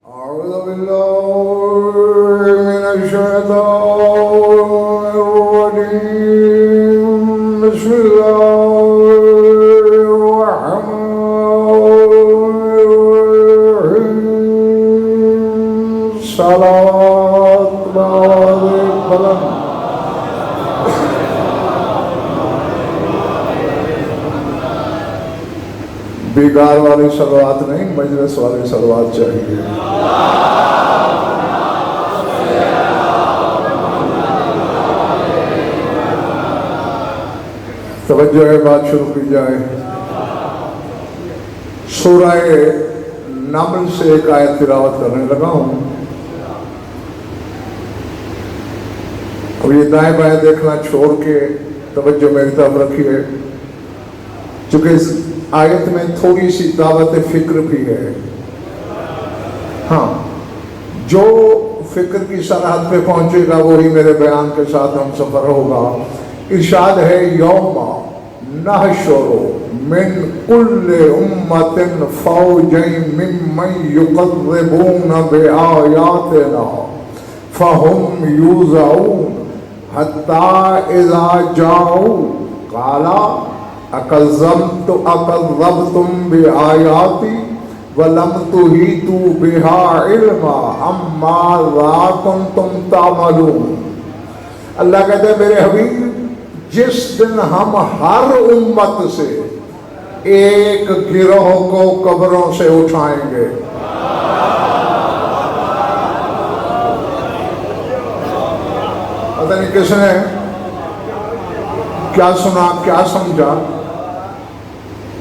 أعوذ بالله من الشيطان الرجيم بسم الله الرحمن الرحيم صلاة الله بلند بیگار والی صلوات نہیں مجلس والی صلوات چاہیے توجہ ہے بات شروع کی جائے سورہ نمل سے ایک آیت تلاوت کرنے لگا ہوں اور یہ دائیں بائیں دیکھنا چھوڑ کے توجہ میری طرف رکھیے چونکہ اس آیت میں تھوڑی سی دعوت فکر بھی ہے ہاں جو فکر کی سرحد پہ پہنچے گا وہی میرے بیان کے ساتھ ہم سفر ہوگا ارشاد ہے یوم نحشر من کل امت فوجا ممن یکذبون بآیاتنا فهم یوزعون حتی اذا جاؤوا قالا اکذبتم بآیاتی ولم تحیطوا بہا علما ام ماذا کنتم تعملون اللہ کہتے ہیں میرے حبیب جس دن ہم ہر امت سے ایک گروہ کو قبروں سے اٹھائیں گے پتہ نہیں کس نے کیا سنا کیا سمجھا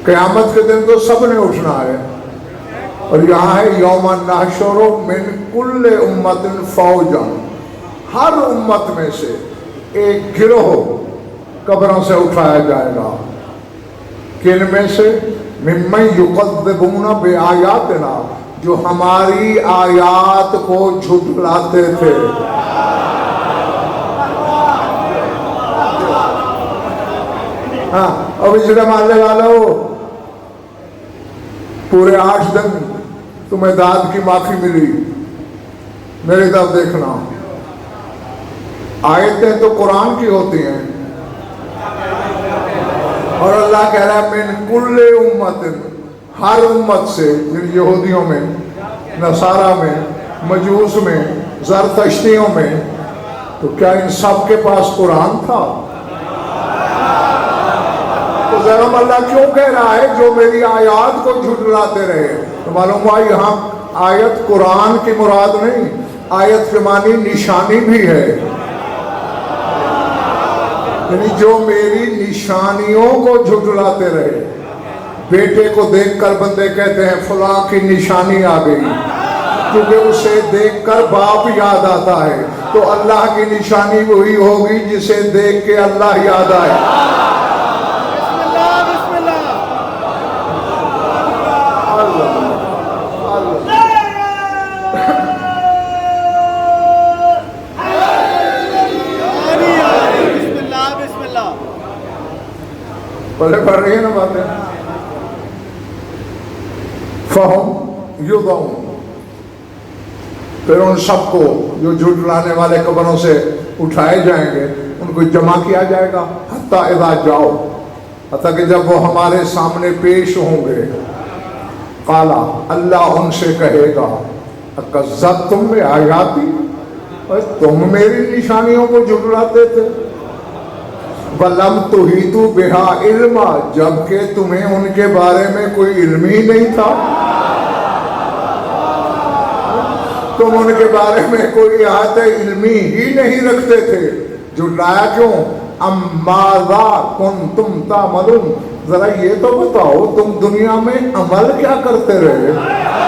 قیامت کے دن تو سب نے اٹھنا ہے اور یہاں ہے یوم نحشر من کل امت فوجا ہر امت میں سے ایک گروہ قبروں سے اٹھایا جائے گا کن میں سے ممن یکذبون بآیاتنا جو ہماری آیات کو جھٹلاتے تھے ہاں اب اسے ماننے والا ہو پورے 8 دن تمہیں داد کی معافی ملی میری طرف دیکھنا آیتیں تو قرآن کی ہوتی ہیں اور اللہ کہہ رہا ہے من کل امت ہر امت سے یہودیوں میں نصارہ میں مجوس میں زرتشتیوں میں تو کیا ان سب کے پاس قرآن تھا تو ذرم اللہ کیوں کہہ رہا ہے جو میری آیات کو جھٹلاتے رہے تو معلوم ہوا یہاں آیت قرآن کی مراد نہیں آیت کے معنی نشانی بھی ہے یعنی جو میری نشانیوں کو جھٹلاتے رہے بیٹے کو دیکھ کر بندے کہتے ہیں فلاں کی نشانی آ گئی کیونکہ اسے دیکھ کر باپ یاد آتا ہے تو اللہ کی نشانی وہی ہوگی جسے دیکھ کے اللہ یاد آئے پہلے پڑھ رہی ہیں نا باتیں فہم یوضعون پھر ان سب کو جو جھٹلانے والے قبروں سے اٹھائے جائیں گے ان کو جمع کیا جائے گا حتیٰ اذا جاؤ حتیٰ کہ جب وہ ہمارے سامنے پیش ہوں گے قالا اللہ ان سے کہے گا اکذبتم بآیاتی تم میری نشانیوں کو جھٹلاتے تھے وَلَمْ تُحِيطُوا بِهَا عِلْمًا جبکہ تمہیں ان کے بارے میں کوئی علم ہی نہیں تھا تم ان کے بارے میں کوئی احاطہ علمی ہی نہیں رکھتے تھے جھٹلایا کیوں ام ماذا کنتم تعملون ذرا یہ تو بتاؤ تم دنیا میں عمل کیا کرتے رہے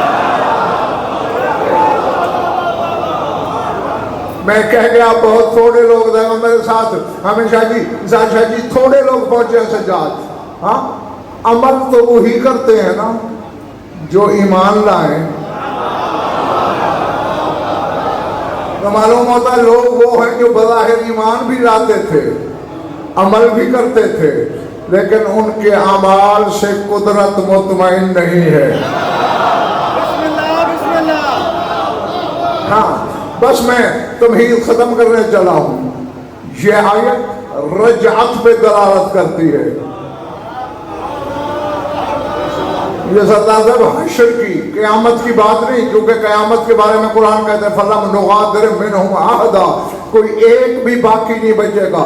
میں کہہ گیا بہت تھوڑے لوگ تھے میرے ساتھ ہمیشہ شاہ جی تھوڑے لوگ پہنچے ہیں سجاد ہاں عمل تو وہی کرتے ہیں نا جو ایمان لائیں تو معلوم ہوتا ہے لوگ وہ ہیں جو بظاہر ایمان بھی لاتے تھے عمل بھی کرتے تھے لیکن ان کے اعمال سے قدرت مطمئن نہیں ہے بس میں تمہید ختم کرنے چلا ہوں. یہ آیت رجعت پہ دلالت کرتی ہے. یہ سردار صاحب حشر کی قیامت کی بات نہیں، کیونکہ قیامت کے بارے میں قرآن کہتے ہیں فَلَمْ نُغَادِرْ مِنْهُمْ أَحَدًا، کوئی ایک بھی باقی نہیں بچے گا،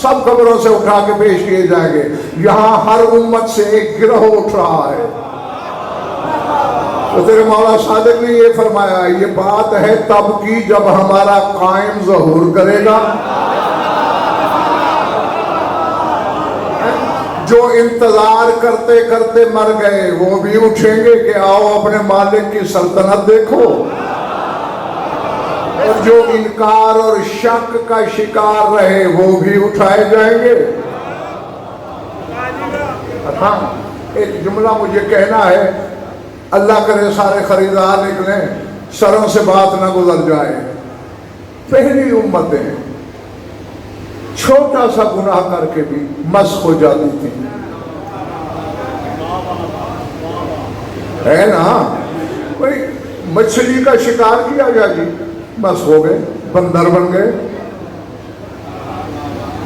سب قبروں سے اٹھا کے پیش کیے جائیں گے. یہاں ہر امت سے ایک گروہ اٹھ رہا ہے. تو تیرے مولا صادق نے یہ فرمایا، یہ بات ہے تب کی جب ہمارا قائم ظہور کرے گا. جو انتظار کرتے کرتے مر گئے وہ بھی اٹھیں گے کہ آؤ اپنے مالک کی سلطنت دیکھو. اور جو انکار اور شک کا شکار رہے وہ بھی اٹھائے جائیں گے. ہاں ایک جملہ مجھے کہنا ہے، اللہ کرے سارے خریدار نکلیں، سروں سے بات نہ گزر جائے. پہلی امتیں چھوٹا سا گناہ کر کے بھی مسخ ہو جاتی تھی، ہے نا. کوئی مچھلی کا شکار کیا گیا جی، مسخ ہو گئے، بندر بن گئے.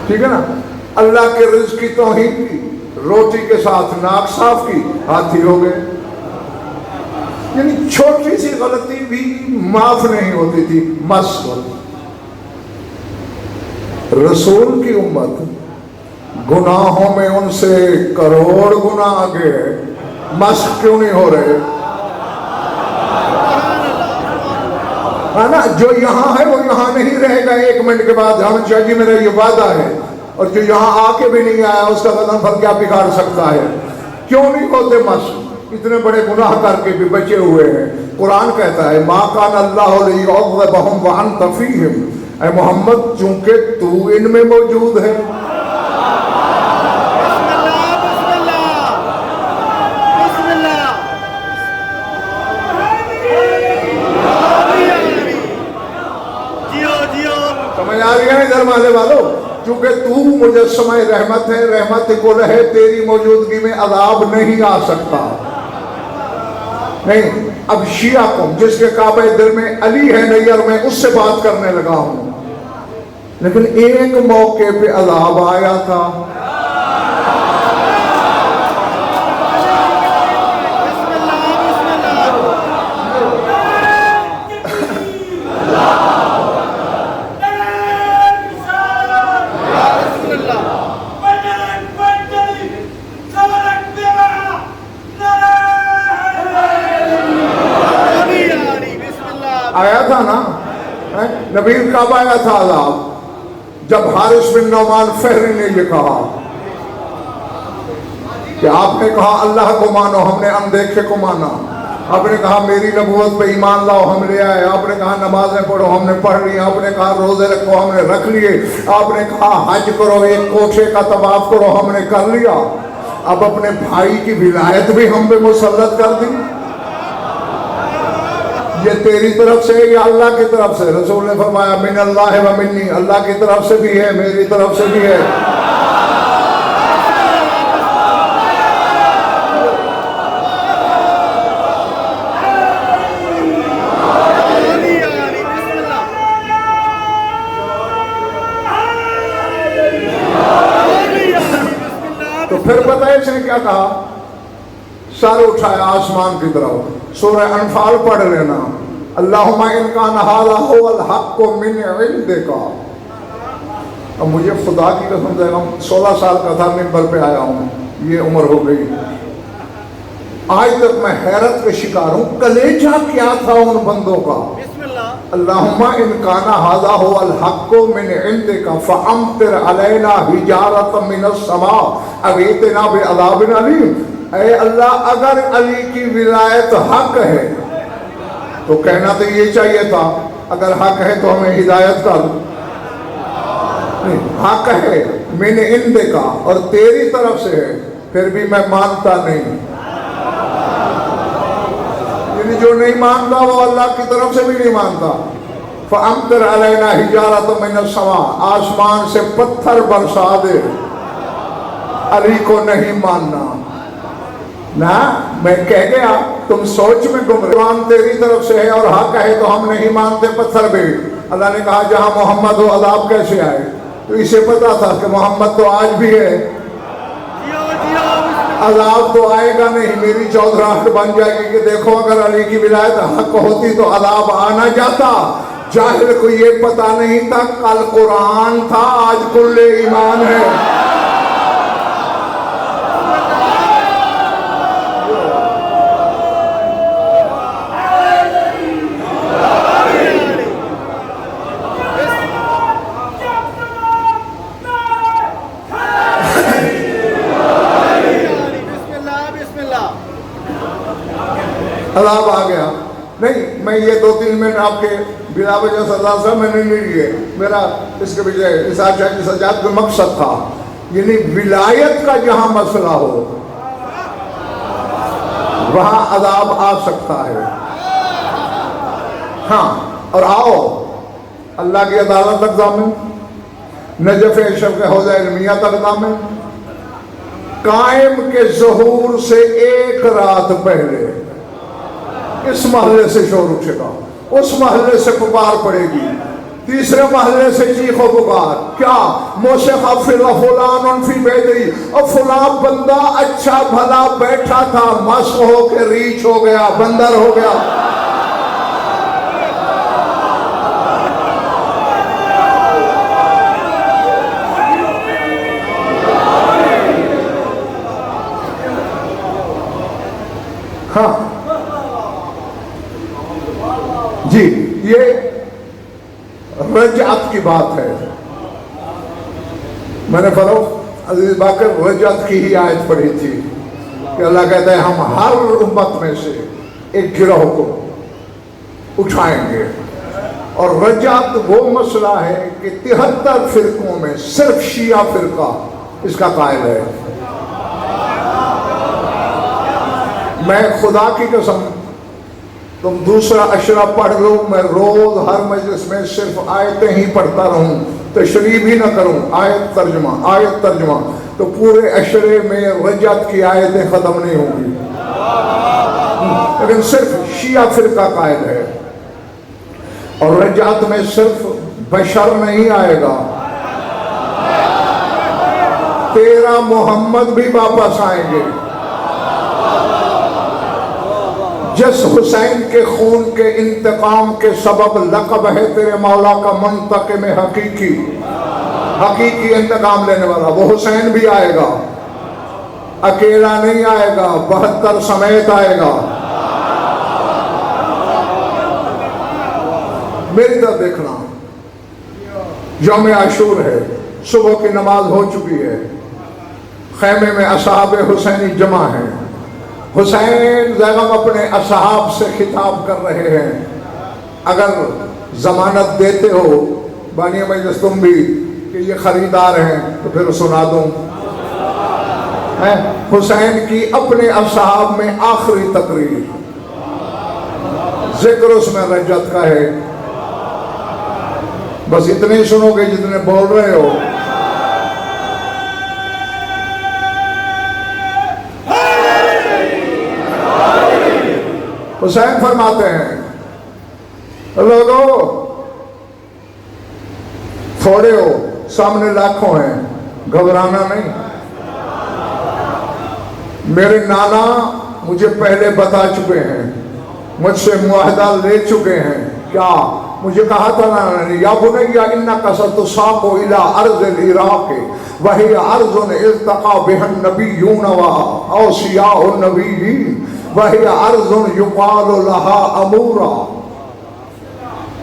ٹھیک ہے نا. اللہ کے رزق کی توہین کی، روٹی کے ساتھ ناک صاف کی، ہاتھی ہو گئے. یعنی چھوٹی سی غلطی بھی معاف نہیں ہوتی تھی، مسخ ہوتی. رسول کی امت گناہوں میں ان سے کروڑ گنا آگے ہے، مسخ کیوں نہیں ہو رہے؟ ہے نا. جو یہاں ہے وہ یہاں نہیں رہے گا ایک منٹ کے بعد. ہم شاہ جی میرا یہ وعدہ ہے. اور جو یہاں آ کے بھی نہیں آیا اس کا قدم پھر کیا بگاڑ سکتا ہے؟ کیوں نہیں ہوتے مسخ؟ اتنے بڑے گناہ کر کے بھی بچے ہوئے ہیں. قرآن کہتا ہے ما کان اللہ لیعذبہم وانت فیہم، اے محمد چونکہ تو ان میں موجود ہے. سمجھ آ رہی ہے ادھر والے والوں؟ چونکہ تو مجسمہ رحمت ہے، رحمت کل ہے، تیری موجودگی میں عذاب نہیں آ سکتا. نہیں. اب شیعہ قوم جس کے کعبہ دل میں علی ہے نیر، میں اس سے بات کرنے لگا ہوں. لیکن ایک موقع پہ عذاب آیا تھا. آیا تھا نا. نبی کعبہ آیا تھا عذاب جب حارث بن نعمان فہری نے یہ کہا کہ آپ نے کہا اللہ کو مانو، ہم نے اندیکھے کو مانا. آپ نے کہا میری نبوت پہ ایمان لاؤ، ہم لے آئے. آپ نے کہا نمازیں پڑھو، ہم نے پڑھ لی. آپ نے کہا روزے رکھو، ہم نے رکھ لیے. آپ نے کہا حج کرو، ایک کوٹھے کا طواف کرو، ہم نے کر لیا. اب اپنے بھائی کی ولایت بھی ہم پہ مسلط کر دی. یہ تیری طرف سے یا اللہ کی طرف سے؟ رسول نے فرمایا من اللہ و منی، اللہ کی طرف سے بھی ہے، میری طرف سے بھی ہے. تو پھر پتہ ہے اس نے کیا کہا؟ سر اٹھایا آسمان کی طرف. سورہ انفال پڑھ لینا. اللہم ان کان ھذا ھو الحق من عندک. اب مجھے خدا کی قسم دے رہا ہوں، 16 سال کا تھا منبر پہ آیا ہوں، یہ عمر ہو گئی، آج تک میں حیرت کا شکار ہوں. کلیجہ کیا تھا ان بندوں کا؟ اللہم ان کان ھذا ھو الحق من عندک فامطر علینا حجارۃ من السماء او ائتنا بعذاب علیم. اے اللہ اگر علی کی ولایت حق ہے تو کہنا تو یہ چاہیے تھا اگر حق ہے تو ہمیں ہدایت کر. حق ہے من عندک اور تیری طرف سے ہے، پھر بھی میں مانتا نہیں. یعنی جو نہیں مانتا وہ اللہ کی طرف سے بھی نہیں مانتا. فَأَمْطِرْ عَلَيْنَا حِجَارَةً مِّنَ السَّمَاءِ، آسمان سے پتھر برسا دے. علی کو نہیں ماننا نا. میں کہہ گیا تم سوچ میں گم رہے. تیری طرف سے ہے اور حق ہے تو ہم نہیں مانتے پتھر بھی. اللہ نے کہا جہاں محمد ہو عذاب کیسے آئے؟ تو اسے پتا تھا کہ محمد تو آج بھی ہے، عذاب تو آئے گا نہیں۔ میری چودراہٹ بن جائے گی کہ دیکھو اگر علی کی ولایت حق ہوتی تو عذاب آنا جاتا۔ جاہل کو یہ پتا نہیں تھا کل قرآن تھا آج کل ایمان ہے۔ عذاب آ گیا نہیں، میں یہ 2-3 منٹ آپ کے بلا وجہ سزا سے میں نے نہیں لیے، میرا اس کے پیچھے اس آشا کی سجاد کا مقصد تھا، یعنی ولایت کا جہاں مسئلہ ہو وہاں عذاب آ سکتا ہے۔ ہاں، اور آؤ اللہ کی عدالت تک ضامن، نجف اشرف کے حوضہ علمیہ تک ضامن، قائم کے ظہور سے ایک رات پہلے اس محلے سے شور اٹھے گا، اس محلے سے پکار پڑے گی، تیسرے محلے سے چیخ و پکار، کیا موسیقہ فلان فی بیدی، اور فلاں بندہ اچھا بھلا بیٹھا تھا، مست ہو کے ریچھ ہو گیا، بندر ہو گیا۔ ہاں جی، یہ رجعت کی بات ہے۔ میں نے فروخت عزیز باقر رجعت کی ہی آیت پڑھی تھی کہ اللہ کہتا ہے ہم ہر امت میں سے ایک گروہ کو اٹھائیں گے، اور رجعت وہ مسئلہ ہے کہ 73 فرقوں میں صرف شیعہ فرقہ اس کا قائل ہے۔ میں خدا کی قسم، تم دوسرا اشرا پڑھ لو، میں روز ہر مجلس میں صرف آیتیں ہی پڑھتا رہوں، تشریح بھی نہ کروں، آیت ترجمہ، تو پورے اشرے میں رجعت کی آیتیں ختم نہیں ہوں گی، لیکن صرف شیعہ فرقہ قائل ہے۔ اور رجعت میں صرف بشر نہیں آئے گا، تیرا محمد بھی واپس آئیں گے۔ جس حسین کے خون کے انتقام کے سبب لقب ہے تیرے مولا کا منتقم حقیقی انتقام لینے والا، وہ حسین بھی آئے گا، اکیلا نہیں آئے گا، 72 سمیت آئے گا۔ میری طرف دیکھنا، یوم عاشور ہے، صبح کی نماز ہو چکی ہے، خیمے میں اصحاب حسینی جمع ہیں، حسین زیغم اپنے اصحاب سے خطاب کر رہے ہیں، اگر ضمانت دیتے ہو بانی مجلس تم بھی کہ یہ خریدار ہیں تو پھر سنا دوں۔ حسین کی اپنے اصحاب میں آخری تقریر، ذکر اس میں رجعت کا ہے، بس اتنے ہی سنو گے جتنے بول رہے ہو۔ حسین فرماتے ہیں لوگو تھوڑے ہو، سامنے لاکھوں ہیں، گھبرانا نہیں۔ میرے نانا مجھے پہلے بتا چکے ہیں، مجھ سے معاہدہ لے چکے ہیں، کیا مجھے کہا تھا نانا نے، یا بنیا انک ستساق الی ارض العراق وہی ارض التقى بها النبیون واوصیاء النبیین وہی ارض یقال لها امورا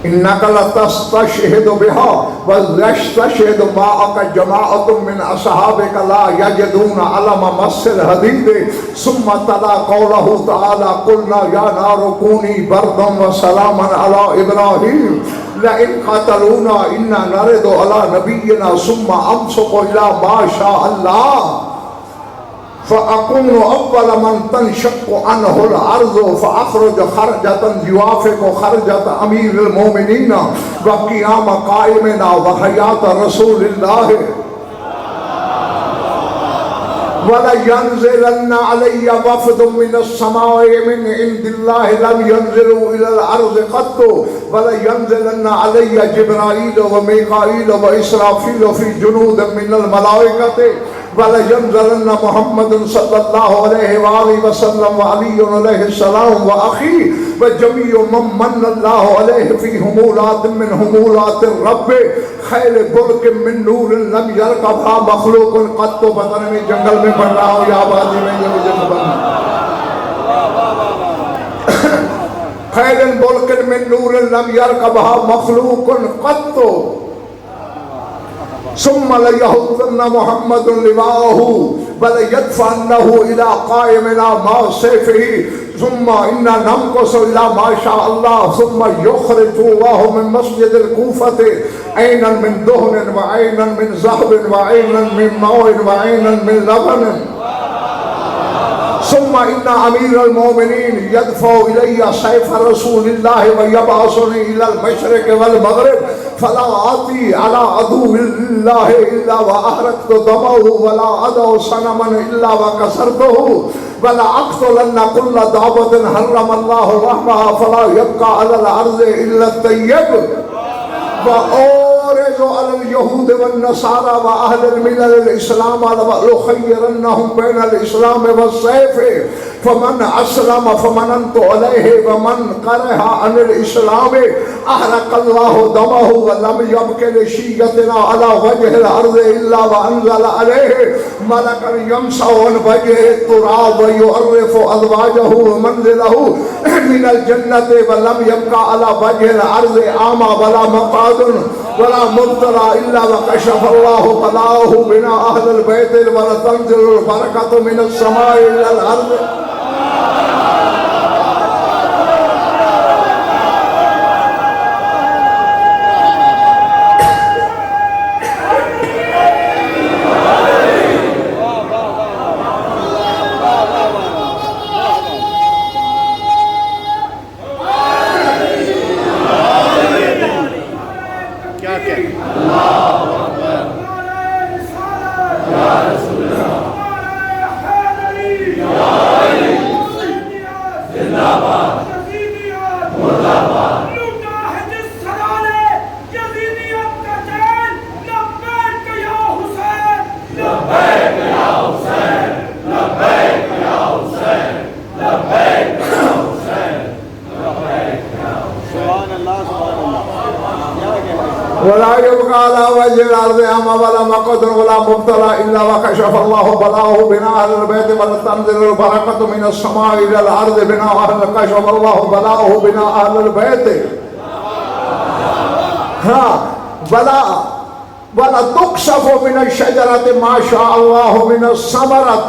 انک لتستشهد بها ويستشهد معك جماعة من اصحابك لا يجدون علم مس الحديد ثم تلا قوله تعالى قلنا يا نار كوني بردا وسلاما على ابراهيم لئن قتلونا انا نرد على نبينا ثم امسك الى ما شاء الله فأكون أول من تنشق عنه الأرض فأخرج خرجة يوافق خرجة أمير المؤمنين وقيام قائمنا وحياة رسول الله وَلَيَنزِلَنَّ عَلَيَّ وَفْدٌ مِّنَ السَّمَاءِ مِنْ عِندِ اللَّهِ لَمْ يَنزِلُوا إِلَى الْأَرْضِ قَطُّ وَلَيَنزِلَنَّ عَلَيَّ جِبْرَائِيلُ وَمِيكَائِيلُ وَإِسْرَافِيلُ فِي جُنُودٍ مِّنَ الْمَلَائِكَةِ وَلَيَنزِلَنَّ مُحَمَّدٌ صَلَّى اللَّهُ عَلَيْهِ وَآلِهِ وَسَلَّمَ وَعَلِيٌّ عَلَيْهِ السَّلَامُ وَأَخِيهِ وَجَمِيعُ مَن مَّنَّ اللَّهُ عَلَيْهِ فِي حُمُولَاتٍ مِّنْ حُمُولَاتِ الرَّبِّ خَيْلِ بُرْقٍ مِّن نُّورٍ لَّمْ يَرْكَبْهَا مَخْلُوقٌ قَطُّ. پتہ نہیں جنگل میں پڑھ رہا ہوں یا آبادی میں، یہ مجھے خبر نہیں. خَيْلٍ بُرْقٍ مِّن نُّورٍ لَّمْ يَرْكَبْهَا مَخْلُوقٌ قَطُّ ثم ليهضن محمد لواءه وليدفعنه إلى قائمنا مع سيفه ثم إنا نمكث إلى ما شاء الله ثم يخرج الله من مسجد الكوفة عينا من دهن وعينا من ذهب وعينا من موء وعينا من لبن ثم إن أمير المؤمنين يدفع إلي سيف رسول الله ويبعثني إلى المشرق والمغرب فلا آتي على عدو الله إلا وأحرقت دمه ولا أدع صنما إلا وكسرته ولا أقتلن كل دابة حرم الله لحمها فلا يبقى على الأرض إلا الطيب وأورث على اليهود والنصارى وأهل الملل الإسلام لأخيرنهم بين الإسلام والسيف فمن أسلم فمننت عليه ومن كره عن الإسلام أحرق الله دمه ولم يبق لشيعتنا على وجه الأرض إلا وأنزل عليه ملكا يمسح عن وجهه التراب ويعرف أزواجه ومنزله من الجنة ولم يبق على وجه الأرض أعمى ولا مقعد ولا مبتلى إلا وكشف الله بلاءه بنا أهل البيت ولتنزل البركة من السماء إلى الأرض. ولا يبقى على وجه الأرض أعمى ولا مقعد ولا مبتلى إلا وكشف الله بلاءه بنا أهل البيت ولتنزل البركة من السماء إلى الأرض بنا أهل كشف الله بلاءه بنا أهل البيت. بلاء ولا تكشف من الشجرة ما شاء الله من الثمرة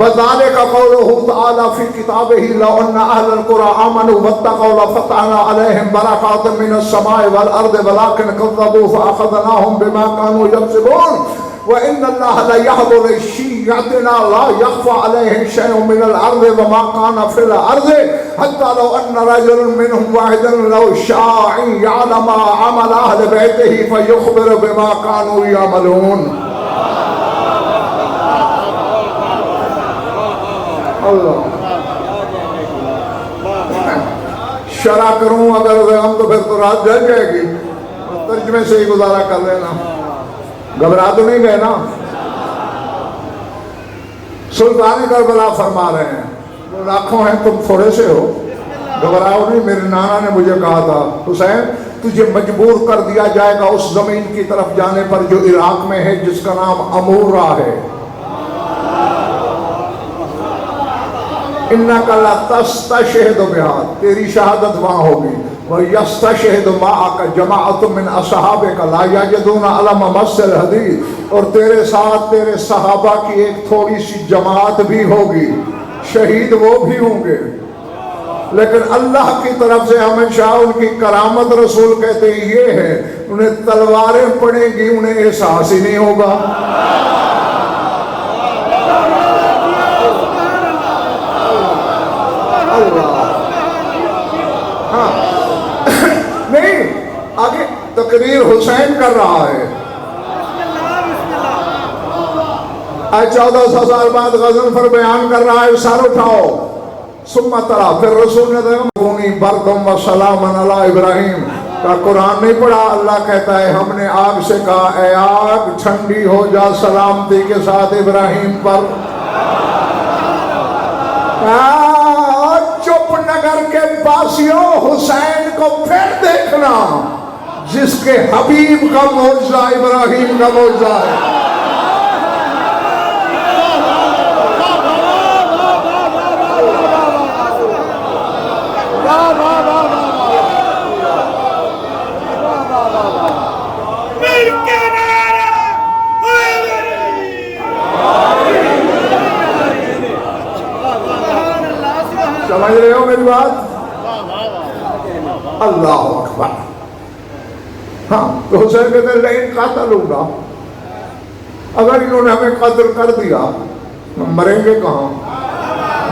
وذلك قوله تعالى في كتابه لو أن أهل القرى آمنوا واتقوا لفتحنا عليهم بركات من السماء والأرض ولكن كذبوا فأخذناهم بما كانوا يكسبون وإن الله لا يحضر شيعتنا لا يخفى عليه شيء من الأرض وما كان في الأرض حتى لو أن رجل منهم واحدا لو شاء يعلم عمل أهل بيته فيخبر بما كانوا يعملون. اللہ شرح کروں اگر ہم تو پھر تو رات جل جائے گی. ترجمے سے ہی گزارا کر لینا. گھبرا تو نہیں گئے نا؟ سلطان کربلا فرما رہے ہیں وہ لاکھوں ہیں تم تھوڑے سے ہو. گھبراؤ نہیں. میرے نانا نے مجھے کہا تھا حسین تجھے مجبور کر دیا جائے گا اس زمین کی طرف جانے پر جو عراق میں ہے جس کا نام امورا ہے. انک لتستشہد بہا تیری شہادت وہاں ہوگی. وَيَسْتَشْهِدُ مَعَكَ جَمَاعَةٌ مِّنْ أَصْحَابِكَ لَا يَجِدُونَ عَلَمَ مَسِّ الْحَدِيدِ اور تیرے ساتھ تیرے صحابہ کی ایک تھوڑی سی جماعت بھی ہوگی. شہید وہ بھی ہوں گے لیکن اللہ کی طرف سے ہمیشہ ان کی کرامت. رسول کہتے ہیں یہ ہے انہیں تلواریں پڑیں گی انہیں احساس ہی نہیں ہوگا. ہاں نہیں آگے تقریر حسین کر رہا ہے. آج 1400 سال بعد غضنفر بیان کر رہا ہے، سر اٹھاؤ. ثم ترا، پھر رسول نے کہا بردم و سلام علی ابراہیم کا قرآن نہیں پڑھا. اللہ کہتا ہے ہم نے آگ سے کہا اے آگ ٹھنڈی ہو جا سلامتی کے ساتھ ابراہیم پر. چپ نگر کے باسیوں، حسین کو پھر دیکھنا جس کے حبیب کا معجزہ ابراہیم کا معجزہ ہے. سمجھ رہے ہو میری بات؟ اللہ اکبر. ہاں تو حسین کہتے ہیں لیکن قاتل ہوں گا، اگر انہوں نے ہمیں قتل کر دیا مریں گے کہاں؟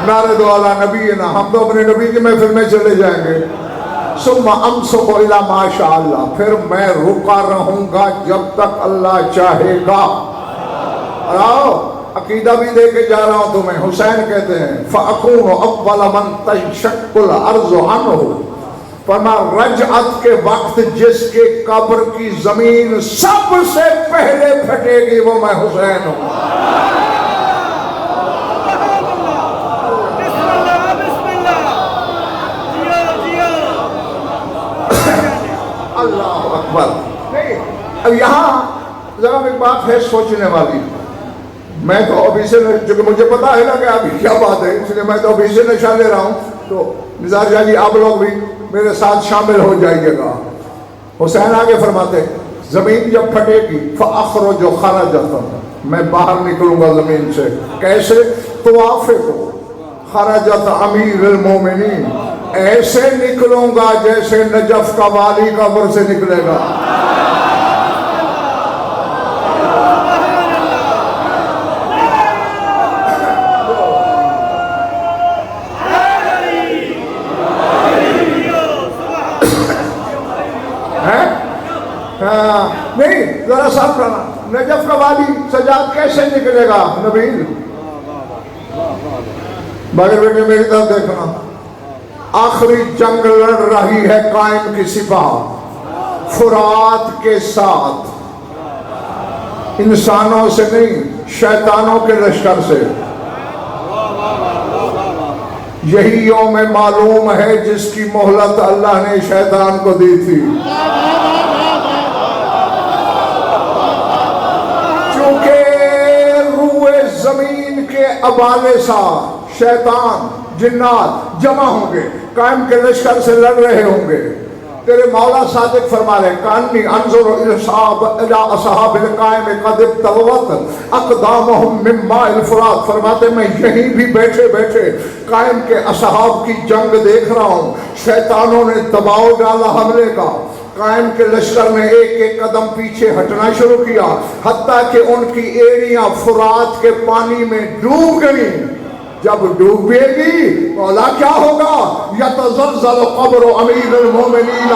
نعرہ دو علی نبی نا، ہم تو اپنے نبی کی محفل میں چلے جائیں گے. ثم امسک الی ما شاء اللہ، پھر میں رکا رہوں گا جب تک اللہ چاہے گا. آؤ عقیدہ بھی دے کے جا رہا ہوں تمہیں. حسین کہتے ہیں فَأَكُونُ أَوَّلَ مَنْ تَنشَقُّ الْأَرْضُ عَنْهُ، فرما رجعت کے وقت جس کے قبر کی زمین سب سے پہلے پھٹے گی وہ میں حسین ہوں. اللہ اکبر. اب یہاں ذرا ایک بات ہے سوچنے والی. میں تو ابھی سے، چونکہ مجھے پتا ہے نا کہ ابھی کیا بات ہے، اس لیے میں تو ابھی سے نشہ لے رہا ہوں. تو نثار شاہ جی آپ لوگ بھی میرے ساتھ شامل ہو جائیے گا. حسین آگے فرماتے زمین جب پھٹے گی فَأَخْرُجُ خَرَجَةً، میں باہر نکلوں گا زمین سے. کیسے؟ توافق خرجت امیر المومنین، ایسے نکلوں گا جیسے نجف کا والی قبر سے نکلے گا. نہیں ذرا صاف کرنا، نجف کا والی سجاد کیسے نکلے گا نبیل؟ بڑے بیٹے میری طرف دیکھنا. آخری جنگ لڑ رہی ہے قائم کی سپاہ فرات کے ساتھ، انسانوں سے نہیں شیطانوں کے لشکر سے. یہی یوم معلوم ہے جس کی مہلت اللہ نے شیطان کو دی تھی. زمین کے ابالے سا شیطان جنات جمع ہوں گے، قائم کے لشکر سے لڑ رہے ہوں گے. تیرے مولا صادق فرما رہے کانی انظر الى اصحاب القائم قد ابتغت اقدامهم من ماء الفرات، فرماتے میں یہیں بھی بیٹھے بیٹھے قائم کے اصحاب کی جنگ دیکھ رہا ہوں. شیطانوں نے دباؤ ڈالا حملے کا، قائم کے لشکر نے ایک ایک قدم پیچھے ہٹنا شروع کیا، حتیٰ کہ ان کی ایڑیاں فرات کے پانی میں ڈوب گئی. جب ڈوبے گی مولا کیا ہوگا؟ یتزلزل قبر امیر المومنین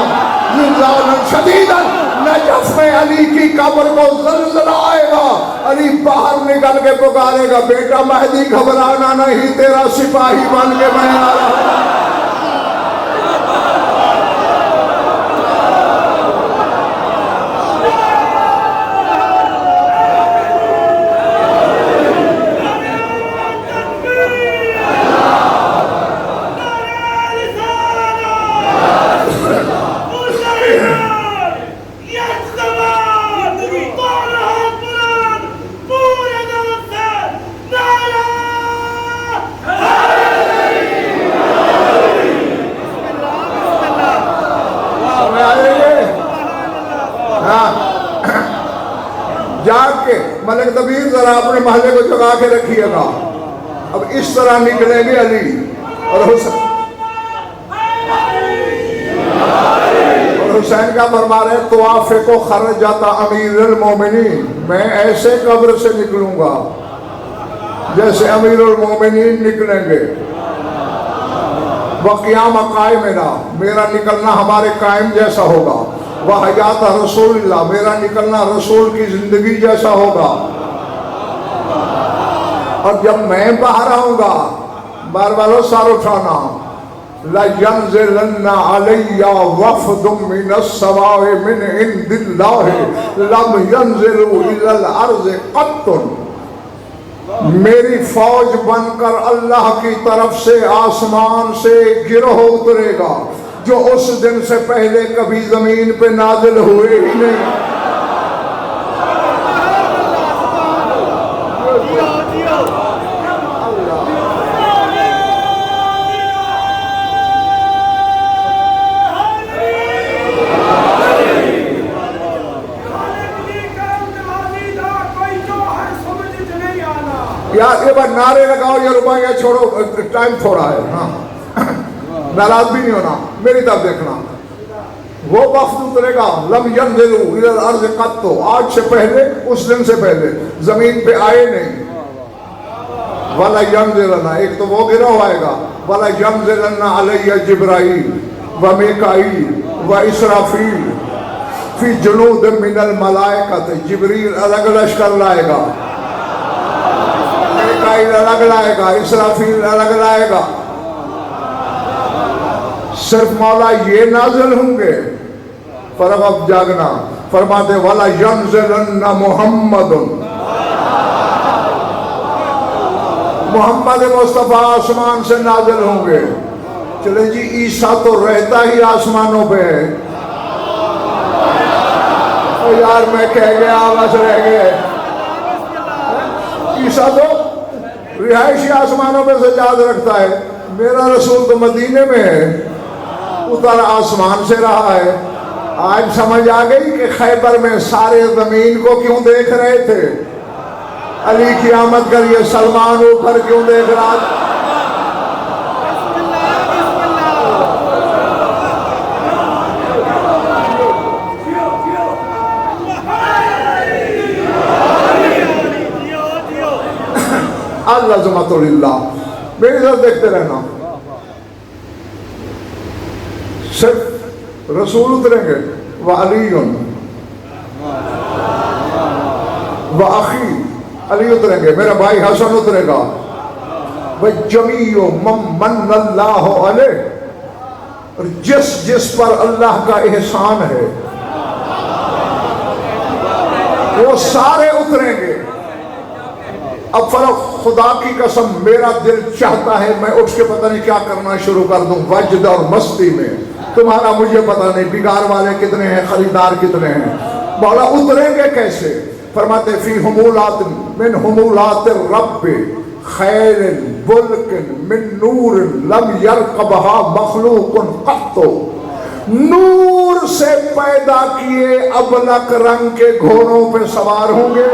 زلزالا شدیدا، نجف میں علی کی قبر کو زلزلہ آئے گا. علی باہر نکل کے پکارے گا بیٹا مہدی گھبرانا نہیں، تیرا سپاہی بن کے میں آ رہا ہوں. جاگ کے ملک دبیر ذرا اپنے محلے کو جگا کے رکھیے گا. اب اس طرح نکلیں گے علی اور حسین کا فرما رہے توافق و خرجت امیر المومنین، میں ایسے قبر سے نکلوں گا جیسے امیر المومنین نکلیں گے. وقیام قائمنا، میرا نکلنا ہمارے قائم جیسا ہوگا. وحیات رسول اللہ، میرا نکلنا رسول کی زندگی جیسا ہوگا. اور جب میں باہر آؤں گا، بار والوں سار اٹھانا، لَيَنزِلَنَّ عَلَيَّ وَفْدٌ مِّنَ السَّمَاءِ مِنْ عِندِ اللَّهِ لَمْ يَنزِلُوا إِلَى الْأَرْضِ قَطٌّ، میری فوج بن کر اللہ کی طرف سے آسمان سے گروہ اترے گا جو اس دن سے پہلے کبھی زمین پہ نازل ہوئے ہی نہیں۔ یار یہ بات نعرے لگاؤ یا روپیہ چھوڑو، ٹائم تھوڑا ہے، ہاں ناراض بھی نہیں ہونا، میری طرف دیکھنا۔ وہ وفد اترے گا، لم ينزلوا الى الارض قط، آج سے پہلے، اس دن سے پہلے زمین پہ آئے نہیں۔ ولا ينزلن، ایک تو وہ گروہ آئے گا، ولا ينزلن علی جبرائیل و میکائیل و اسرافیل فی جنود من الملائکۃ، جبریل الگ لشکر لائے گا، میکائیل الگ لائے گا، اسرافیل الگ لائے گا۔ صرف مولا یہ نازل ہوں گے؟ فرق اب جاگنا، فرماتے والا ینزلن محمد، محمد مصطفیٰ آسمان سے نازل ہوں گے۔ چلے جی عیسیٰ تو رہتا ہی آسمانوں پہ ہے، او یار میں کہہ گیا بس رہ گئے، عیسیٰ تو رہائشی آسمانوں پہ سجاد رکھتا ہے، میرا رسول تو مدینے میں ہے، اتر آسمان سے رہا ہے۔ آج سمجھ آ گئی کہ خیبر میں سارے زمین کو کیوں دیکھ رہے تھے؟ علی کی آمد کر یہ سلمان اوپر کیوں دیکھ رہا تھا؟ العظمۃ للہ، میری طرف دیکھتے رہنا۔ صرف رسول اتریں گے، وعلی وَأَخِي، علی اتریں گے، میرا بھائی حسن اترے گا، وَجَمِيعُ مَن اللہ علیہ، اور جس پر اللہ کا احسان ہے وہ سارے اتریں گے۔ اب فرق، خدا کی قسم میرا دل چاہتا ہے میں اٹھ کے پتہ نہیں کیا کرنا شروع کر دوں وجد اور مستی میں، تمہارا مجھے پتہ نہیں، بگار والے کتنے ہیں، خریدار کتنے ہیں، مولا اتریں گے کیسے؟ فرماتے فی حمولات من حمولات الرب خیر بلک من نور لم یرکبها مخلوق قط، نور سے پیدا کیے ابلک رنگ کے گھوڑوں پہ سوار ہوں گے۔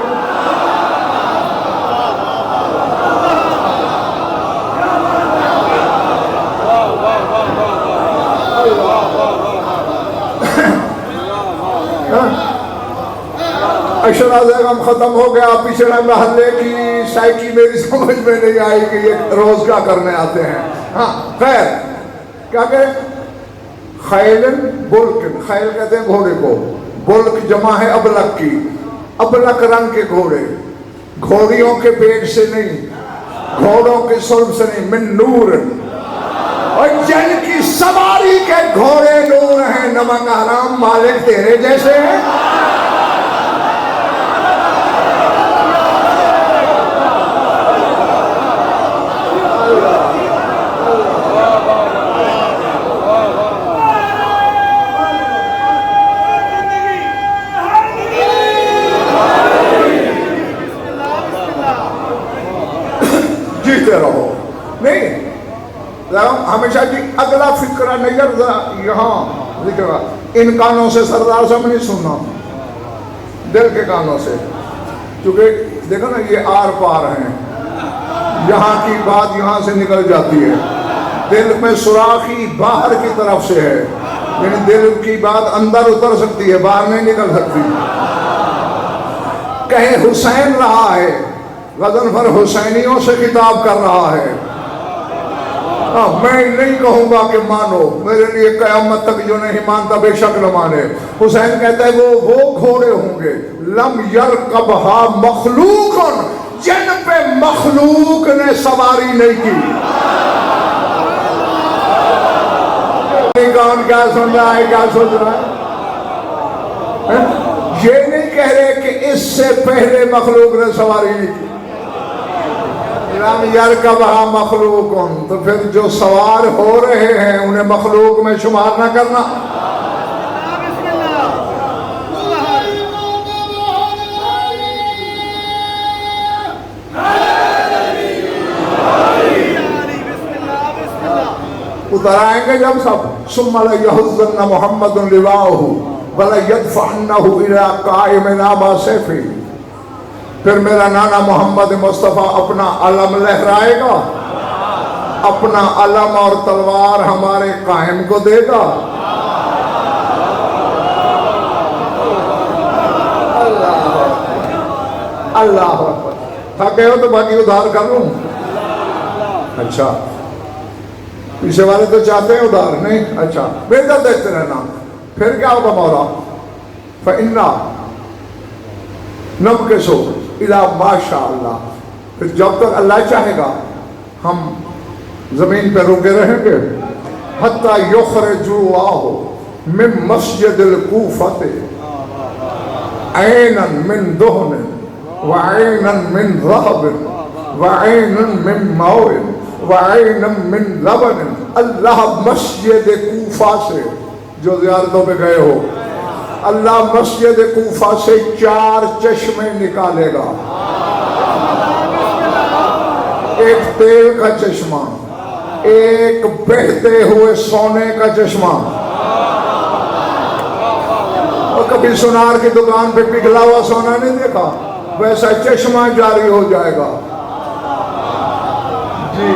اشراز غم ختم ہو گیا، پچھڑے محلے کی سائیکی میری سمجھ میں نہیں آئی کہ یہ روز کیا کرنے آتے ہیں۔ ہاں خیر، کیا کہیں؟ خیل بلک، خیل کہتے ہیں گھوڑے کو، بلک جمع ہے ابلک کی، ابلک رنگ کے گھوڑے، گھوڑیوں کے پیٹ سے نہیں، گھوڑوں کے سلب سے نہیں، من نور، اور جن کی سواری کے گھوڑے نور ہیں، نمک حرام مالک تیرے جیسے ہیں۔ جیتے رہو، نہیں ہمیشہ جی اگلا فکرہ نظر یہاں ذکر، ان کانوں سے سردار صاحب نہیں سننا، دل کے کانوں سے، کیونکہ دیکھو نا یہ آر پار ہیں، یہاں کی بات یہاں سے نکل جاتی ہے، دل میں سوراخی باہر کی طرف سے ہے، یعنی دل کی بات اندر اتر سکتی ہے، باہر نہیں نکل سکتی۔ کہیں حسین رہا ہے، غضنفر حسینیوں سے خطاب کر رہا ہے، میں نہیں کہوں گا کہ مانو، میرے لیے قیامت تک جو نہیں مانتا بے شک نہ مانے۔ حسین کہتا ہے وہ گھوڑے ہوں گے لم یرکبھا مخلوق، جن پہ مخلوق نے سواری نہیں کی. کون کیا سن رہا ہے, کیا سوچ رہا ہے؟ یہ نہیں کہہ رہے کہ اس سے پہلے مخلوق نے سواری نہیں کی. لم یرکبھا مخلوق, تو پھر جو سوار ہو رہے ہیں انہیں مخلوق میں شمار نہ کرنا. اتر آئیں گے جب سب. ثم لیحزن محمد لواءہ ولیدفعنہ الی قائم ابا سیفی. پھر میرا نانا محمد مصطفیٰ اپنا علم لہرائے گا, اپنا علم اور تلوار ہمارے قائم کو دے گا. اللہ اکبر. تھکے ہو تو باقی ادھار کر لوں. اچھا پیچھے والے تو چاہتے ہیں ادھار نہیں. اچھا بہتر دیکھتے رہنا. پھر کیا ہوگا مولا؟ فَإِنَّا نَبْكِسُ إِلَىٰ مَا شَاءَ اللَّهُ. پھر جب تک اللہ چاہے گا ہم زمین پہ رکے رہیں گے. حَتَّى يُخْرِجُوهُ مِن مَسْجِدِ الْكُوفَةِ عَيْنًا مِن دُهْنٍ وَعَيْنًا مِن ذَهَبٍ وَعَيْنًا مِن مَوْءٍ وَعَيْنًا مِن لَبَنٍ. اللہ مسجد کوفہ سے, جو زیارتوں پہ گئے ہو, اللہ مسجد کوفہ سے 4 چشمے نکالے گا. ایک تیل کا چشمہ, ایک بہتے ہوئے سونے کا چشمہ. اور کبھی سونار کی دکان پہ پگھلا ہوا سونا نہیں دیکھا, ویسا چشمہ جاری ہو جائے گا. جی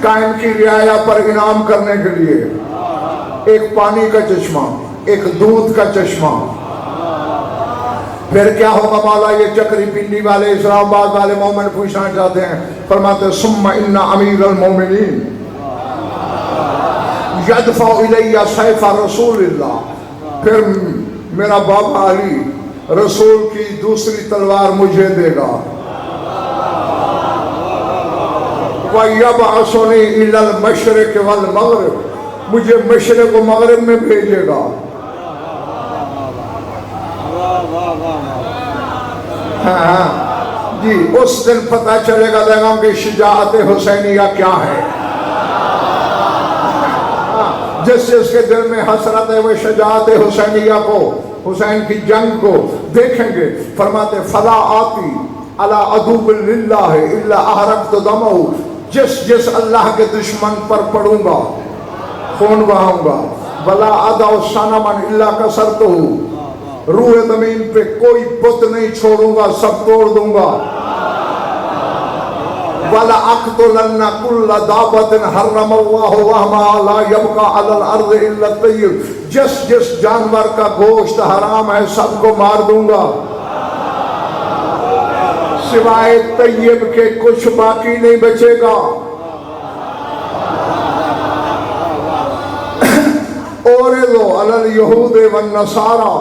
قائم کی رعایا پر انعام کرنے کے لیے ایک پانی کا چشمہ, ایک دودھ کا چشمہ. پھر کیا ہوگا مولا؟ یہ چکری پنڈی والے اسلام آباد والے مومن پوچھنا چاہتے ہیں. فرماتے ثم ان امیر المومنین یدفع الی سیف رسول اللہ. پھر میرا بابا علی رسول کی دوسری تلوار مجھے دے گا. وَيَبْعَثُنِي إِلَى الْمَشْرِقِ وَالْمَغْرِبِ. مجھے مشرق و مغرب میں بھیجے گا. ہاں جی, اس دن پتہ چلے گا بیگم کی شجاعت حسینیہ کیا ہے. جس جس کے دل میں حسرت ہے وہ شجاعت حسینیہ کو, حسین کی جنگ کو دیکھیں گے. فرماتے فلا آتی علی عدو للہ الا احرقت دمہ. جس جس اللہ کے دشمن پر پڑوں گا خون بہاؤں گا. ولا ادعو صنما الا کسرتہ. روح زمین پہ کوئی بت نہیں چھوڑوں گا, سب توڑ دوں گا. ولا اقتلن كل دابة حرم الله وهما لا يبقى على الارض الا الطيب. جس جس جانور کا گوشت حرام ہے سب کو مار دوں گا, سوائے طیب کے کچھ باقی نہیں بچے گا. اوردو علی الیہود والنصارى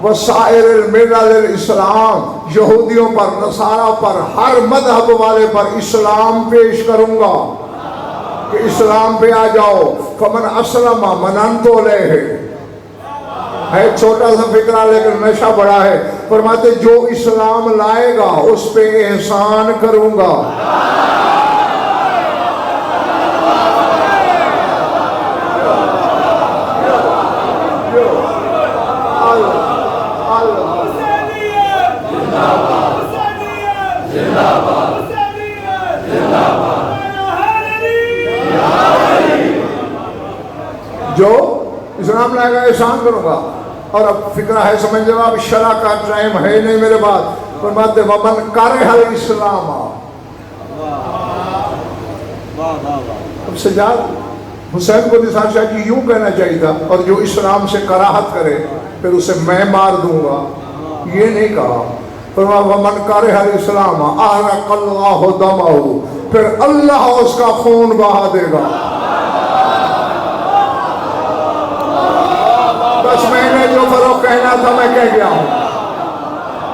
وسائر الملل الاسلام. یہودیوں پر, نصارہ پر, ہر مذہب والے پر اسلام پیش کروں گا کہ اسلام پہ آ جاؤ. فمن اسلم مننت علیہ. ہے چھوٹا سا فکرہ لیکن نشہ بڑا ہے. فرماتے جو اسلام لائے گا اس پہ احسان کروں گا. جو اسلام لائے گا احسان کروں گا. اور اب فکرہ ہے سمجھ لو, اب شرع کا ٹائم ہے نہیں میرے بعد. فرماتے ومن کرہ الاسلام. اب سجاد حسین کو نثار شاہ جی یوں کہنا چاہیے تھا, اور جو اسلام سے کراہت کرے پھر اسے میں مار دوں گا, یہ نہیں کہا. فرمایا ومن کرہ الاسلام احرق اللہ دمہ. پھر اللہ اس کا خون بہا دے گا. بس میں نے جو فروغ کہنا تھا میں کہہ گیا ہوں.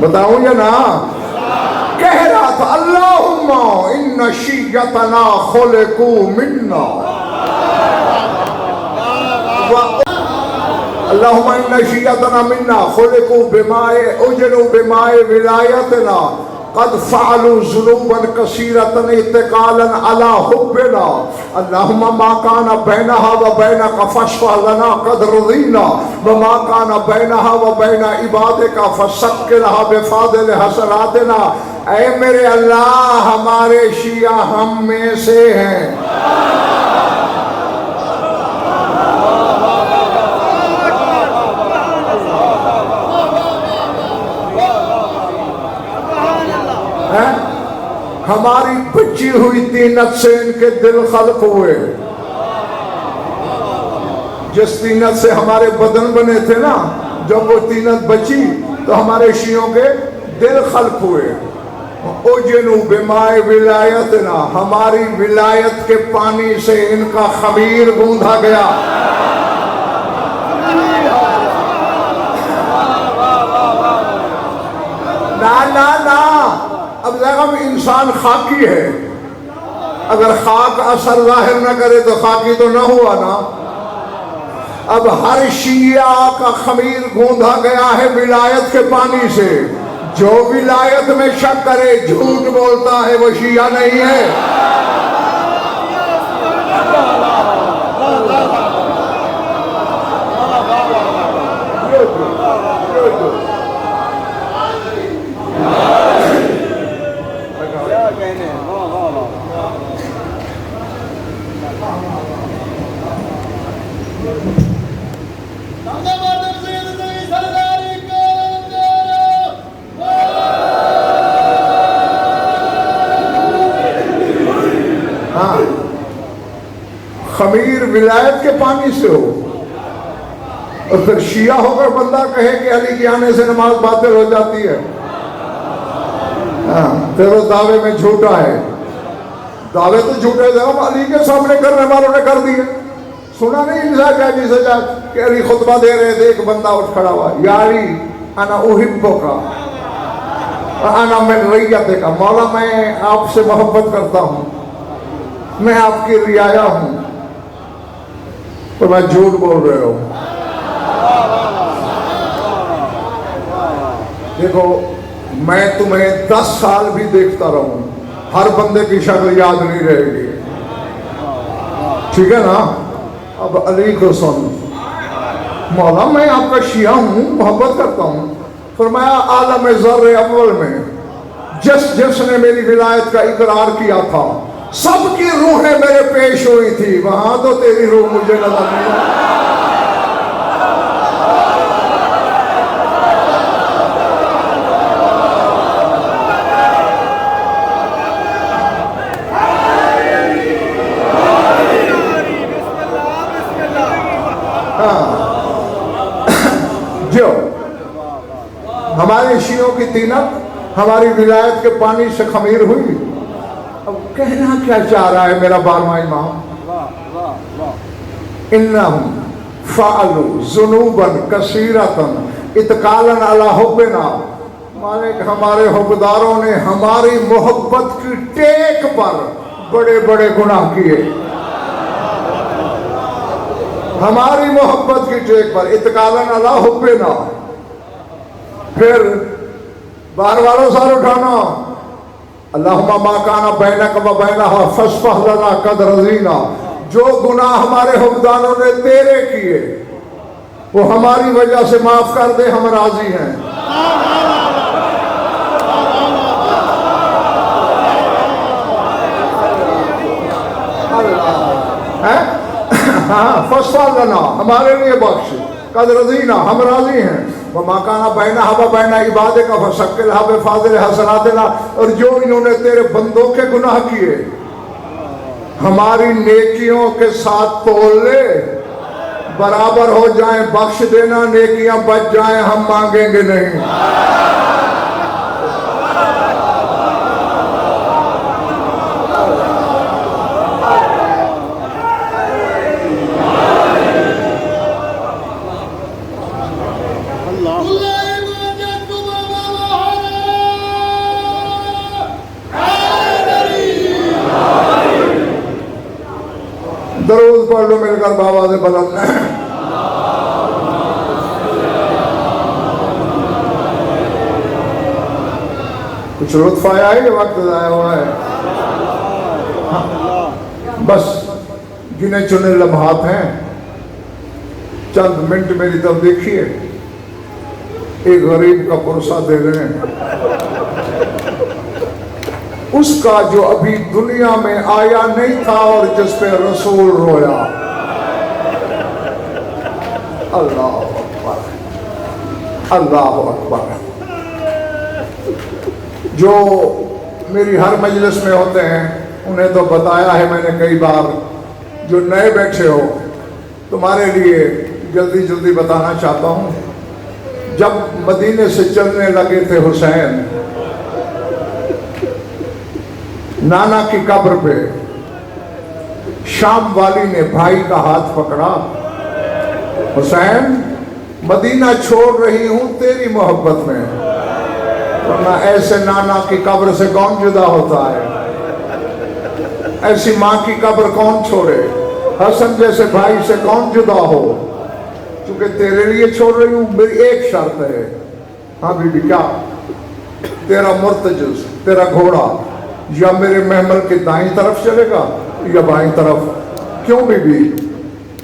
بتاؤں یا نا؟ کہہ رہا تھا اللہم ان شیعتنا خلقو منا، اللہم ان شیعتنا منا خلقو بمائے اجنو بمائے ولایتنا قد فعلوا ذنوبا کثیرۃ اتقالا علی حبنا اللہم ما کان بینہا و بینک فاشفع لنا قد رضینا وما کان بینہا و بین عبادک فسکلھا بفاضل حسناتنا۔ اے میرے اللہ ہمارے شیعہ ہم میں سے ہیں، ہماری بچی ہوئی طینت سے ان کے دل خلق ہوئے، جس طینت سے ہمارے بدن بنے تھے نا، جب وہ طینت بچی تو ہمارے شیعوں کے دل خلق ہوئے۔ اجنو بمائے ولایتنا، ہماری ولایت کے پانی سے ان کا خمیر گوندھا گیا۔ نا نا نا، اب زغم انسان خاکی ہے، اگر خاک اثر ظاہر نہ کرے تو خاکی تو نہ ہوا نا۔ اب ہر شیعہ کا خمیر گوندھا گیا ہے ولایت کے پانی سے، جو ولایت میں شک کرے جھوٹ بولتا ہے وہ شیعہ نہیں ہے۔ خمیر ولایت کے پانی سے ہو، اور پھر شیعہ ہو کر بندہ کہے کہ علی کے آنے سے نماز باطل ہو جاتی ہے، پھر وہ دعوے میں جھوٹا ہے۔ دعوے تو جھوٹے تھے، ہم علی کے سامنے کرنے والوں نے کر دیے۔ سنا نہیں انسا جی سجا کہ علی خطبہ دے رہے تھے، ایک بندہ اٹھ کھڑا ہوا، یا علی انا احبک انا من ریتک، مولا میں آپ سے محبت کرتا ہوں، میں آپ کی رعایا ہوں، تو میں جھوٹ بول رہے ہو۔ دیکھو میں تمہیں 10 سال بھی دیکھتا رہوں، ہر بندے کی شکل یاد نہیں رہے گی، ٹھیک ہے نا؟ اب علی کو سن، مولا میں آپ کا شیعہ ہوں، محبت کرتا ہوں۔ فرمایا عالم ذر اول میں جس نے میری ولایت کا اقرار کیا تھا سب کی روحیں میرے پیش ہوئی تھی، وہاں تو تیری روح مجھے نظر نہیں آئی۔ جو ہمارے شیعوں کی طینت ہماری ولایت کے پانی سے خمیر ہوئی۔ اب کہنا کیا چاہ رہا ہے میرا 12واں امام؟ انہم فعلوا ذنوبا کثیرۃ اتقالا علی حبنا، مالک ہمارے حبداروں نے ہماری محبت کی ٹیک پر بڑے بڑے گناہ کیے، ہماری محبت کی ٹیک پر اتقالا علی حبنا۔ پھر بار باروں سار اٹھانا، اللہم ما کان بینک و بینہا فاشفع لنا قد رضینا، جو گناہ ہمارے حکمرانوں نے تیرے کیے وہ ہماری وجہ سے معاف کر دے، ہم راضی ہیں۔ ہاں فاشفع لنا، ہمارے لیے بخش، قد رضینا، ہم راضی ہیں۔ وما کان بینہا و بین عبادک فسکلھا بفاضل حسناتنا، اور جو انہوں نے تیرے بندوں کے گناہ کیے ہماری نیکیوں کے ساتھ تول لے، برابر ہو جائیں، بخش دینا، نیکیاں بچ جائیں، ہم مانگیں گے نہیں۔ درود پڑھ لو مل کر بابا سے بلند. کچھ لطف آیا ہے کہ وقت ضائع ہوا ہے؟ بس گنے چنے لمحات ہیں، چند منٹ میری طرف دیکھیے. ایک غریب کا پرسہ دے رہے ہیں، اس کا جو ابھی دنیا میں آیا نہیں تھا اور جس پہ رسول رویا. اللہ اکبر، اللہ اکبر. جو میری ہر مجلس میں ہوتے ہیں انہیں تو بتایا ہے میں نے کئی بار. جو نئے بیٹھے ہو تمہارے لیے جلدی جلدی بتانا چاہتا ہوں. جب مدینے سے چلنے لگے تھے حسین، نانا کی قبر پہ شام والی نے بھائی کا ہاتھ پکڑا. حسین مدینہ چھوڑ رہی ہوں تیری محبت میں، ورنہ ایسے نانا کی قبر سے کون جدا ہوتا ہے؟ ایسی ماں کی قبر کون چھوڑے؟ حسن جیسے بھائی سے کون جدا ہو؟ چونکہ تیرے لیے چھوڑ رہی ہوں، میری ایک شرط ہے. ہاں بی بی کیا؟ تیرا مرتجز، تیرا گھوڑا یا میرے محمل کے دائیں طرف چلے گا یا بائیں طرف. کیوں بی بی؟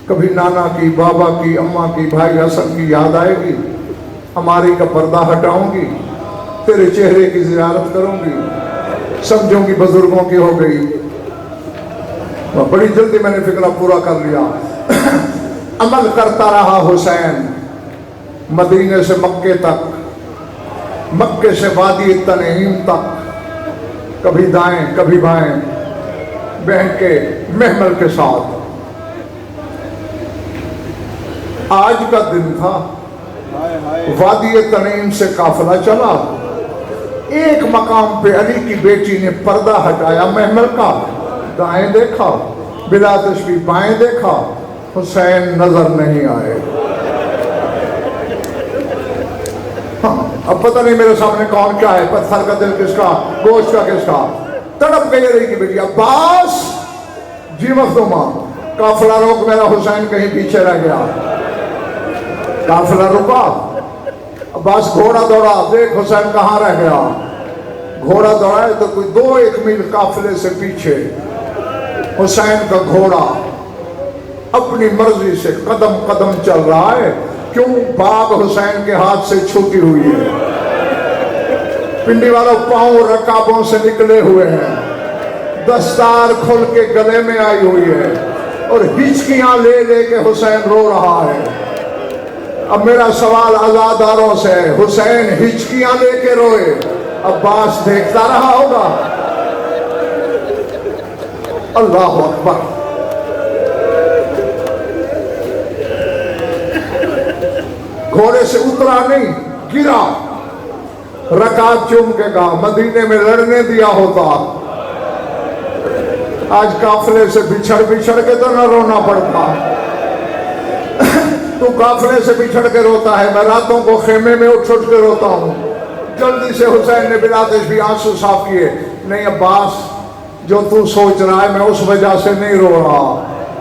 کبھی نانا کی، بابا کی، اماں کی، بھائی حسن کی یاد آئے گی، ہماری کا پردہ ہٹاؤں گی، تیرے چہرے کی زیارت کروں گی، سمجھوں گی بزرگوں کی ہو گئی. بڑی جلدی میں نے فکرہ پورا کر لیا. عمل کرتا رہا حسین مدینے سے مکے تک، مکے سے وادی تنعیم تک، کبھی دائیں کبھی بائیں بہن کے محمل کے ساتھ. آج کا دن تھا، وادی تنعیم سے قافلہ چلا. ایک مقام پہ علی کی بیٹی نے پردہ ہٹایا محمل کا، دائیں دیکھا، بلا تشبیہ بائیں دیکھا، حسین نظر نہیں آئے. اب پتہ نہیں میرے سامنے کون کیا ہے، پتھر کا دل کس کا، گوشت کا کس کا. تڑپ گئی علی کی بیٹی. عباس جی مخدومہ قافلہ روک، میرا حسین کہیں پیچھے رہ گیا. قافلہ رکا، عباس گھوڑا دوڑا، دیکھ حسین کہاں رہ گیا. گھوڑا دوڑا ہے تو کوئی 2-1 میل قافلے سے پیچھے حسین کا گھوڑا اپنی مرضی سے قدم قدم چل رہا ہے. کیوں؟ باغ حسین کے ہاتھ سے چھوٹی ہوئی ہے. پنڈی والوں پاؤں رکابوں سے نکلے ہوئے ہیں، دستار کھل کے گلے میں آئی ہوئی ہے اور ہچکیاں لے لے کے حسین رو رہا ہے. اب میرا سوال عزاداروں سے ہے، حسین ہچکیاں لے کے روئے، عباس دیکھتا رہا ہوگا. اللہ اکبر. گھوڑے سے اترا نہیں، گرا، رکعت چوم کے کہا مدینے میں لڑنے دیا ہوتا آج قافلے سے بچھڑ کے تو نہ رونا پڑتا. تو قافلے سے بچھڑ کے روتا ہے، میں راتوں کو خیمے میں اٹھ کے روتا ہوں. جلدی سے حسین نے بلا تشبیہ آنسو صاف کیے. نہیں عباس، جو تو سوچ رہا ہے میں اس وجہ سے نہیں رو رہا.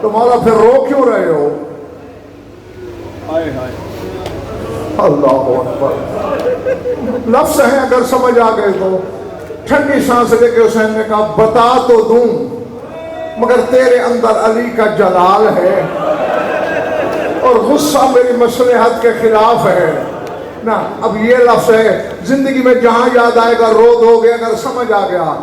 تو مولا پھر رو کیوں رہے ہو؟ اللہ اکبر. لفظ ہیں اگر سمجھ آ گئے تو. ٹھنڈی سانس لے کے حسین نے کہا بتا تو دوں مگر تیرے اندر علی کا جلال ہے اور غصہ میری مصلحت کے خلاف ہے نا. اب یہ لفظ ہے، زندگی میں جہاں یاد آئے گا رو دو گے اگر سمجھ آ گیا.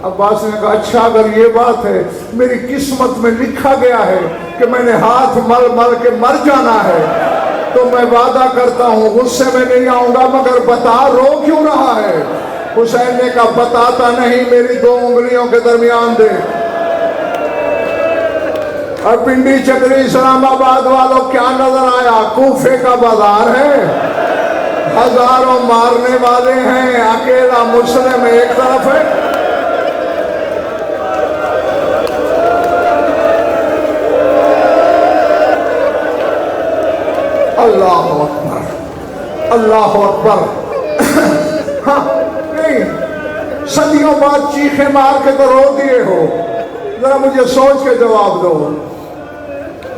عباس نے کہا اچھا اگر یہ بات ہے، میری قسمت میں لکھا گیا ہے کہ میں نے ہاتھ مل مل کے مر جانا ہے، تو میں وعدہ کرتا ہوں غصے میں نہیں آؤں گا، مگر بتا رو کیوں رہا ہے؟ حسین نے کہا بتاتا نہیں، میری 2 انگلیوں کے درمیان دے. اور پنڈی چکری اسلام آباد والوں کیا نظر آیا؟ کوفے کا بازار ہے، ہزاروں مارنے والے ہیں، اکیلا مسلم ایک طرف ہے. اللہ اکبر، اللہ اکبر. ہاں نہیں، صدیوں بعد چیخیں مار کے تو رو دیے ہو، ذرا مجھے سوچ کے جواب دو.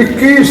21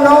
9